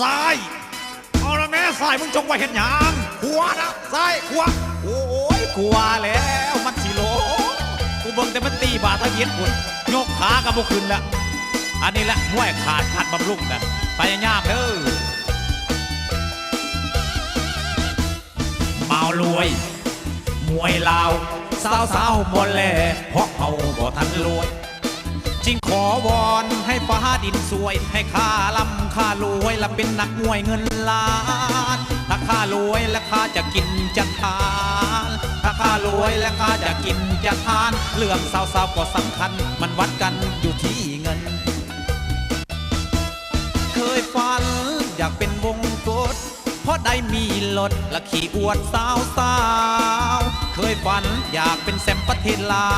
ซ้ายเอาละแม่ซ้ายมึงจงไว้เห็นหยังขวานะซ้ายขวาโอ้ยกลัวแล้วมันสิโลกูเบิ่งแต่มันตีบาทะเย็นปุ่นยกขากับบุขึ้นละอันนี้แหละห้วยขาดขัดบำรุงกันพยายามเด้อเมารวยมวยลาวสาวๆบ่แลเพราะเขาบ่ทันรวยจึงขอวอนให้ฟ้าดินสวยให้ข้าล่ำข้ารวยและเป็นนักมวยเงินล้านถ้าข้ารวยและข้าจะกินจะทานถ้าข้ารวยและข้าจะกินจะทานเรื่องสาวๆก็สำคัญมันวัดกันอยู่ที่เงินเคยฝันอยากเป็นวงกตเพราะได้มีรถและขี่อวดสาวเคยฝันอยากเป็นแซมประเทศลา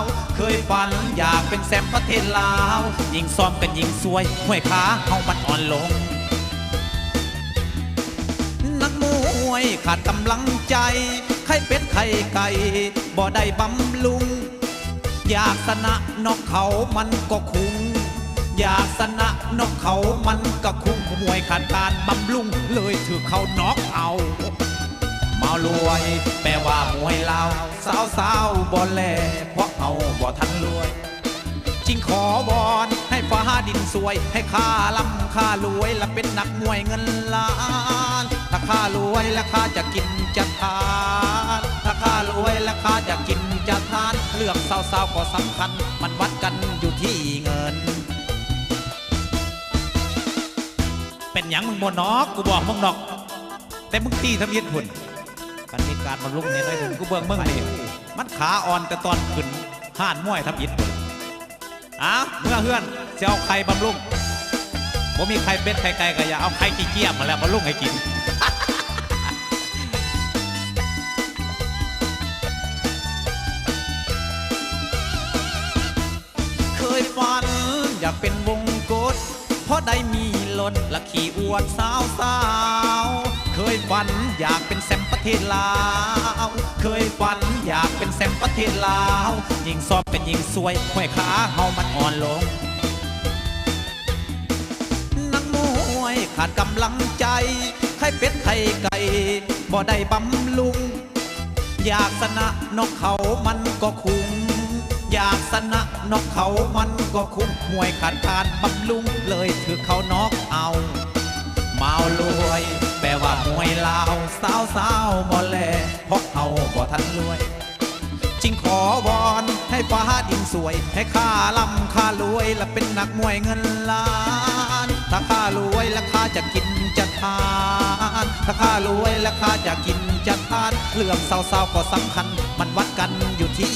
วเคยฝันอยากเป็นแซมประเทศลาวยิ่งซ้อมกันยิ่งสวยห้วยขาเฮามันอ่อนลงนักมวยขาดกำลังใจไข่เป็ดไข่ไก่บ่ได้บำรุงอยากชนะนอกเขามันก็คุ้มอยากชนะนอกเขามันก็คุ้มมวยขาดการบำรุงเลยถือเขาน็อกเอาเมารวยแปลว่ามวยลาวสาวๆบ่แลเพราะเอาบ่ทันรวยจึงขอวอนให้ฟ้าดินสวยให้ข้าล่ำข้ารวยและเป็นนักมวยเงินล้านถ้าข้ารวยและข้าจะกินจะทานถ้าข้ารวยและข้าจะกินจะทานเรื่องสาวๆก็สำคัญมันวัดกันอยู่ที่เงินเป็นหยังมึงบ่นอกกูบอกมึงนอกแต่มึงตีทำเย็ดหุ่นกันมีการมาลุกเนี่ยได้ถึงกูเบิ่งมึงนี่มันขาอ่อนแต่ตอนขึ้นห่านมวยทำเย็ดหุ่นเมื่อเฮือนจะเอาไข่บำรุงผมมีไข่เป็ดไข่ไก่ก็อย่าเอาไข่ขี้เกียจมาแล้วบำรุงให้กินเคยฝันอยากเป็นวงกตเพราะได้มีรถและขี่อวดสาวเคยฝันอยากเป็นแซมประเทศลาวเคยฝันอยากเป็นแซมประเทศลาวยิ่งซ้อมเป็นยิ่งสวยห้วยขาเฮามันอ่อนลงนักมวยขาดกำลังใจไข่เป็ดไข่ไก่บ่ได้บำรุงอยากชนะนอกเขามันก็คุ้มอยากชนะนอกเขามันก็คุ้มมวยขาดการบำรุงเลยถือเขาน็อกเอาเมารวยแปลว่ามวยลาวสาวๆบ่แลเพราะเขาบ่ทันรวยจึงขอวอนให้ฟ้าดินสวยให้ข้าล่ำข้ารวยและเป็นนักมวยเงินล้านถ้าข้ารวยและข้าจะกินจะทานถ้าข้ารวยและข้าจะกินจะทานเรื่องสาวๆก็สำคัญมันวัดกันอยู่ที่